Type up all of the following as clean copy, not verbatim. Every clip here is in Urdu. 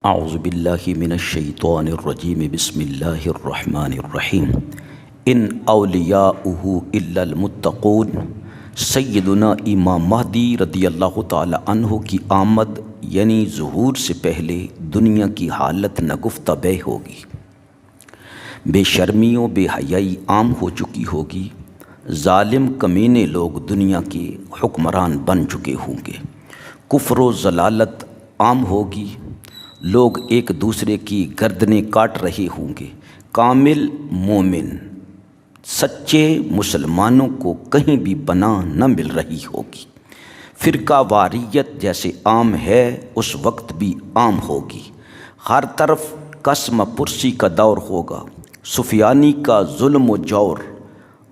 اعوذ باللہ من الشیطان الرجیم بسم اللہ الرحمن الرحیم ان اولیاؤہ الا المتقون۔ سیدنا امام مہدی رضی اللہ تعالی عنہ کی آمد یعنی ظہور سے پہلے دنیا کی حالت نگفتہ بہ ہوگی، بے شرمی و بے حیائی عام ہو چکی ہوگی، ظالم کمینے لوگ دنیا کے حکمران بن چکے ہوں گے، کفر و ضلالت عام ہوگی، لوگ ایک دوسرے کی گردنیں کاٹ رہے ہوں گے، کامل مومن سچے مسلمانوں کو کہیں بھی پناہ نہ مل رہی ہوگی، فرقہ واریت جیسے عام ہے اس وقت بھی عام ہوگی، ہر طرف قسم پرسی کا دور ہوگا، سفیانی کا ظلم و جور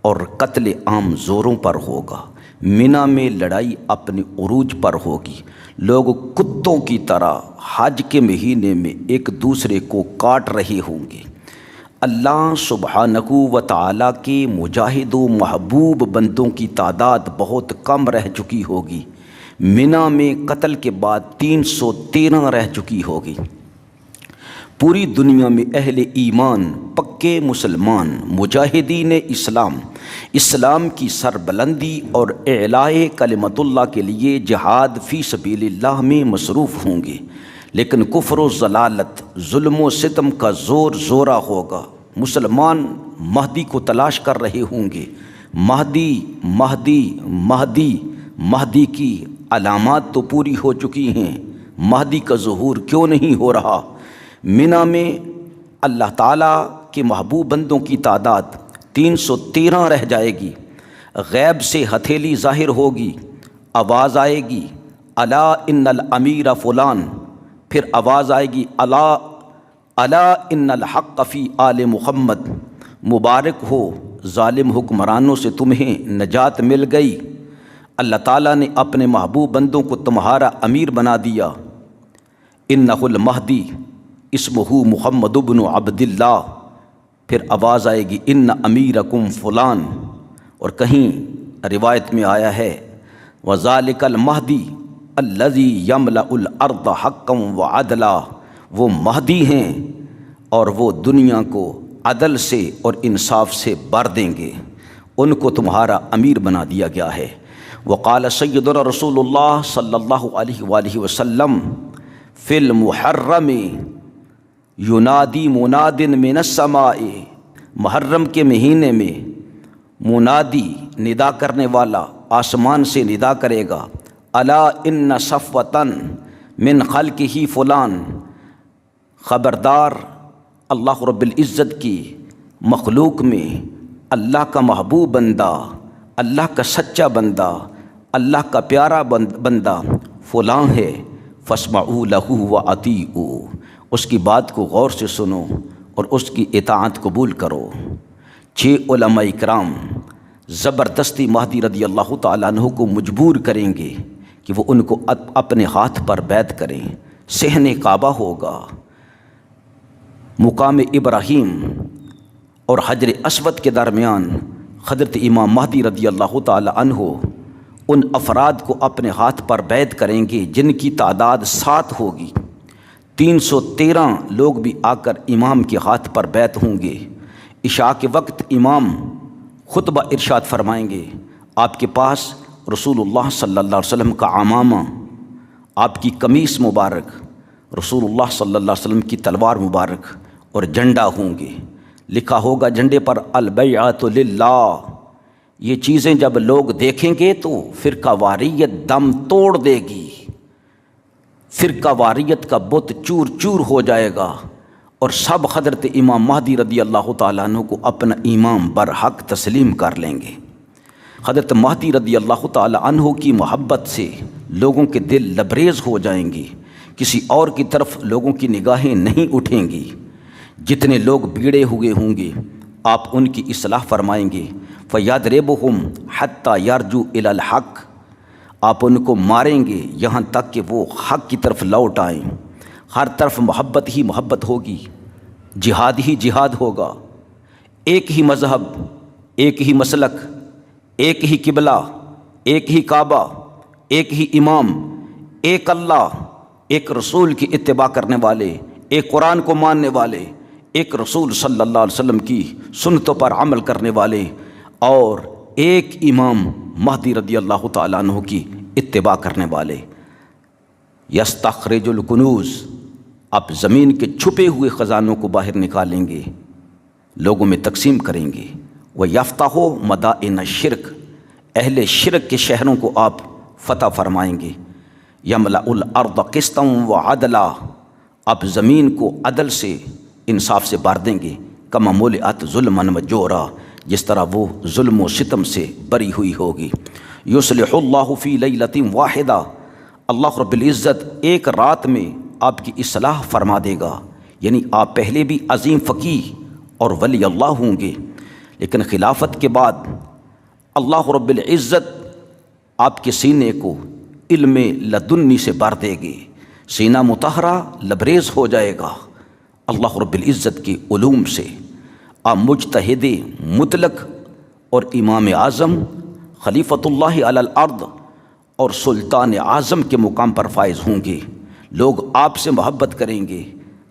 اور قتل عام زوروں پر ہوگا، مینا میں لڑائی اپنے عروج پر ہوگی، لوگ کتوں کی طرح حج کے مہینے میں ایک دوسرے کو کاٹ رہے ہوں گے، اللہ سبحانہ و تعالیٰ کے مجاہد و محبوب بندوں کی تعداد بہت کم رہ چکی ہوگی، مینا میں قتل کے بعد 313 رہ چکی ہوگی، پوری دنیا میں اہل ایمان پکے مسلمان مجاہدین اسلام کی سربلندی اور اعلاء کلمت اللہ کے لیے جہاد فی سبیل اللہ میں مصروف ہوں گے، لیکن کفر و ضلالت ظلم و ستم کا زور زورہ ہوگا، مسلمان مہدی کو تلاش کر رہے ہوں گے، مہدی مہدی مہدی مہدی کی علامات تو پوری ہو چکی ہیں، مہدی کا ظہور کیوں نہیں ہو رہا؟ مینا میں اللہ تعالیٰ کے محبوب بندوں کی تعداد 313 رہ جائے گی، غیب سے ہتھیلی ظاہر ہوگی، آواز آئے گی الا ان الامیر فلان، پھر آواز آئے گی الا ان الحق فی آل محمد، مبارک ہو ظالم حکمرانوں سے تمہیں نجات مل گئی، اللہ تعالیٰ نے اپنے محبوب بندوں کو تمہارا امیر بنا دیا، انہ المہدی اسمہ محمد بن عبد اللہ، پھر آواز آئے گی ان امیرکم فلان، اور کہیں روایت میں آیا ہے وذالک المہدی الذی یملأ الارض حقا وعدلا، وہ مہدی ہیں اور وہ دنیا کو عدل سے اور انصاف سے بھر دیں گے، ان کو تمہارا امیر بنا دیا گیا ہے۔ وقال سیدنا رسول اللہ صلی اللہ علیہ وآلہ وسلم فی المحرم ینادی مناد من السماء، محرم کے مہینے میں منادی ندا کرنے والا آسمان سے ندا کرے گا الا ان صفوتن من خلقہ فلان، خبردار اللہ رب العزت کی مخلوق میں اللہ کا محبوب بندہ، اللہ کا سچا بندہ، اللہ کا پیارا بندہ فلاں ہے، فاسمعوا لہ واطیعوا، اس کی بات کو غور سے سنو اور اس کی اطاعت قبول کرو۔ 6 علماء کرام زبردستی مہدی رضی اللہ تعالیٰ عنہ کو مجبور کریں گے کہ وہ ان کو اپنے ہاتھ پر بیعت کریں، صحن کعبہ ہوگا، مقام ابراہیم اور حجر اسود کے درمیان حضرت امام مہدی رضی اللہ تعالیٰ عنہ ان افراد کو اپنے ہاتھ پر بیعت کریں گے جن کی تعداد 7 ہوگی، 313 لوگ بھی آ کر امام کے ہاتھ پر بیعت ہوں گے، عشاء کے وقت امام خطبہ ارشاد فرمائیں گے، آپ کے پاس رسول اللہ صلی اللہ علیہ وسلم کا عمامہ، آپ کی قمیص مبارک، رسول اللہ صلی اللہ علیہ وسلم کی تلوار مبارک اور جھنڈا ہوں گے، لکھا ہوگا جھنڈے پر البیعۃ للہ، یہ چیزیں جب لوگ دیکھیں گے تو فرقہ واریت دم توڑ دے گی، فرقہ واریت کا بت چور چور ہو جائے گا اور سب حضرت امام مہدی رضی اللہ تعالیٰ عنہ کو اپنا امام برحق تسلیم کر لیں گے۔ حضرت مہدی رضی اللہ تعالیٰ عنہ کی محبت سے لوگوں کے دل لبریز ہو جائیں گے، کسی اور کی طرف لوگوں کی نگاہیں نہیں اٹھیں گی، جتنے لوگ بگڑے ہوئے ہوں گے آپ ان کی اصلاح فرمائیں گے، فَيَضْرِبُهُمْ حَتَّى يَرْجُوا إِلَى الْحَقِّ، آپ ان کو ماریں گے یہاں تک کہ وہ حق کی طرف لوٹ آئیں، ہر طرف محبت ہی محبت ہوگی، جہاد ہی جہاد ہوگا، ایک ہی مذہب، ایک ہی مسلک، ایک ہی قبلہ، ایک ہی کعبہ، ایک ہی امام، ایک اللہ، ایک رسول کی اتباع کرنے والے، ایک قرآن کو ماننے والے، ایک رسول صلی اللہ علیہ وسلم کی سنتوں پر عمل کرنے والے، اور ایک امام مہدی رضی اللہ تعالیٰ عنہ کی اتباع کرنے والے۔ یستخرج الکنوز، آپ زمین کے چھپے ہوئے خزانوں کو باہر نکالیں گے، لوگوں میں تقسیم کریں گے۔ وَيَفْتَحُ مَدَائِنَ الشِّرْكِ، اہل شرک کے شہروں کو آپ فتح فرمائیں گے۔ یملأ الارض قسطا وعدلا، آپ زمین کو عدل سے، انصاف سے بھر دیں گے۔ کما ملئت ظلما وجورا، جس طرح وہ ظلم و ستم سے بری ہوئی ہوگی۔ یصلح اللہ فی لیلۃ واحدہ، اللہ رب العزت ایک رات میں آپ کی اصلاح فرما دے گا۔ یعنی آپ پہلے بھی عظیم فقیہ اور ولی اللہ ہوں گے، لیکن خلافت کے بعد اللہ رب العزت آپ کے سینے کو علم لدنی سے بھر دے گے، سینہ مطہرہ لبریز ہو جائے گا اللہ رب العزت کی علوم سے۔ آپ مجتہد مطلق اور امام اعظم خلیفۃ اللہ علی الارض اور سلطان اعظم کے مقام پر فائز ہوں گے۔ لوگ آپ سے محبت کریں گے،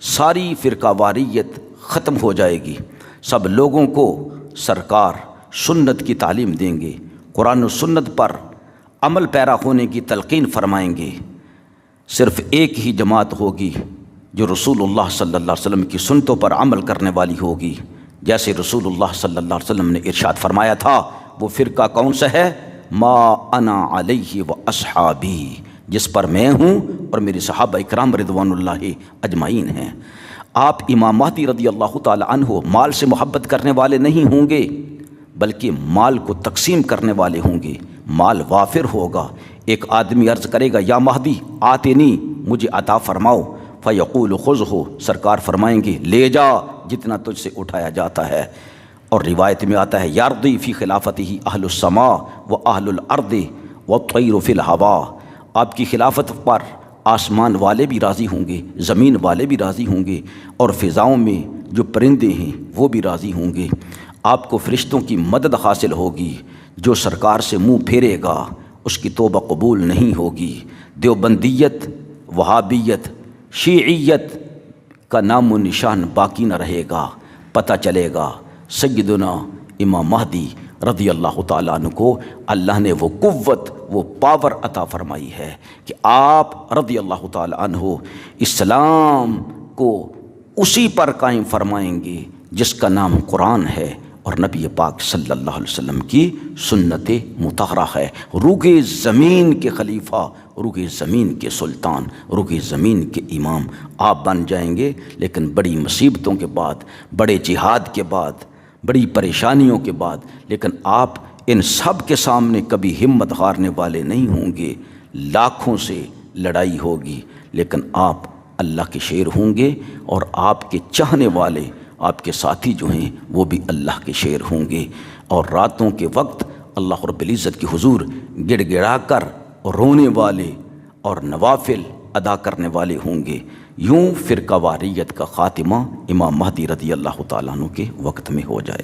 ساری فرقہ واریت ختم ہو جائے گی، سب لوگوں کو سرکار سنت کی تعلیم دیں گے، قرآن و سنت پر عمل پیرا ہونے کی تلقین فرمائیں گے۔ صرف ایک ہی جماعت ہوگی جو رسول اللہ صلی اللہ علیہ وسلم کی سنتوں پر عمل کرنے والی ہوگی، جیسے رسول اللہ صلی اللہ علیہ وسلم نے ارشاد فرمایا تھا۔ وہ فرقہ کون سا ہے؟ ما انا علیہ و اصحابی، جس پر میں ہوں اور میرے صحابہ اکرام رضوان اللہ اجمعین ہیں۔ آپ امام مہدی رضی اللہ تعالی عنہ مال سے محبت کرنے والے نہیں ہوں گے، بلکہ مال کو تقسیم کرنے والے ہوں گے۔ مال وافر ہوگا، ایک آدمی عرض کرے گا یا مہدی آتنی، مجھے عطا فرماؤ، فیقول خذہ، سرکار فرمائیں گے لے جا جتنا تجھ سے اٹھایا جاتا ہے۔ اور روایت میں آتا ہے یرضی فی خلافتہ اہل السماء و اہل الارض والطیر فی الہوا، آپ کی خلافت پر آسمان والے بھی راضی ہوں گے، زمین والے بھی راضی ہوں گے، اور فضاؤں میں جو پرندے ہیں وہ بھی راضی ہوں گے۔ آپ کو فرشتوں کی مدد حاصل ہوگی، جو سرکار سے منہ پھیرے گا اس کی توبہ قبول نہیں ہوگی۔ دیوبندیت، وہابیت، شیعیت کا نام و نشان باقی نہ رہے گا۔ پتہ چلے گا سیدنا امام مہدی رضی اللہ تعالیٰ عنہ کو اللہ نے وہ قوت، وہ پاور عطا فرمائی ہے کہ آپ رضی اللہ تعالیٰ عنہ اسلام کو اسی پر قائم فرمائیں گے جس کا نام قرآن ہے اور نبی پاک صلی اللہ علیہ وسلم کی سنت مطہرہ ہے۔ روح زمین کے خلیفہ، روح زمین کے سلطان، روح زمین کے امام آپ بن جائیں گے، لیکن بڑی مصیبتوں کے بعد، بڑے جہاد کے بعد، بڑی پریشانیوں کے بعد، لیکن آپ ان سب کے سامنے کبھی ہمت ہارنے والے نہیں ہوں گے۔ لاکھوں سے لڑائی ہوگی، لیکن آپ اللہ کے شیر ہوں گے، اور آپ کے چاہنے والے، آپ کے ساتھی جو ہیں وہ بھی اللہ کے شیر ہوں گے۔ اور راتوں کے وقت اللہ رب العزت کی حضور گڑ گڑا کر رونے والے اور نوافل ادا کرنے والے ہوں گے۔ یوں فرقہ واریت کا خاتمہ امام مہدی رضی اللہ تعالیٰ عنہ کے وقت میں ہو جائے۔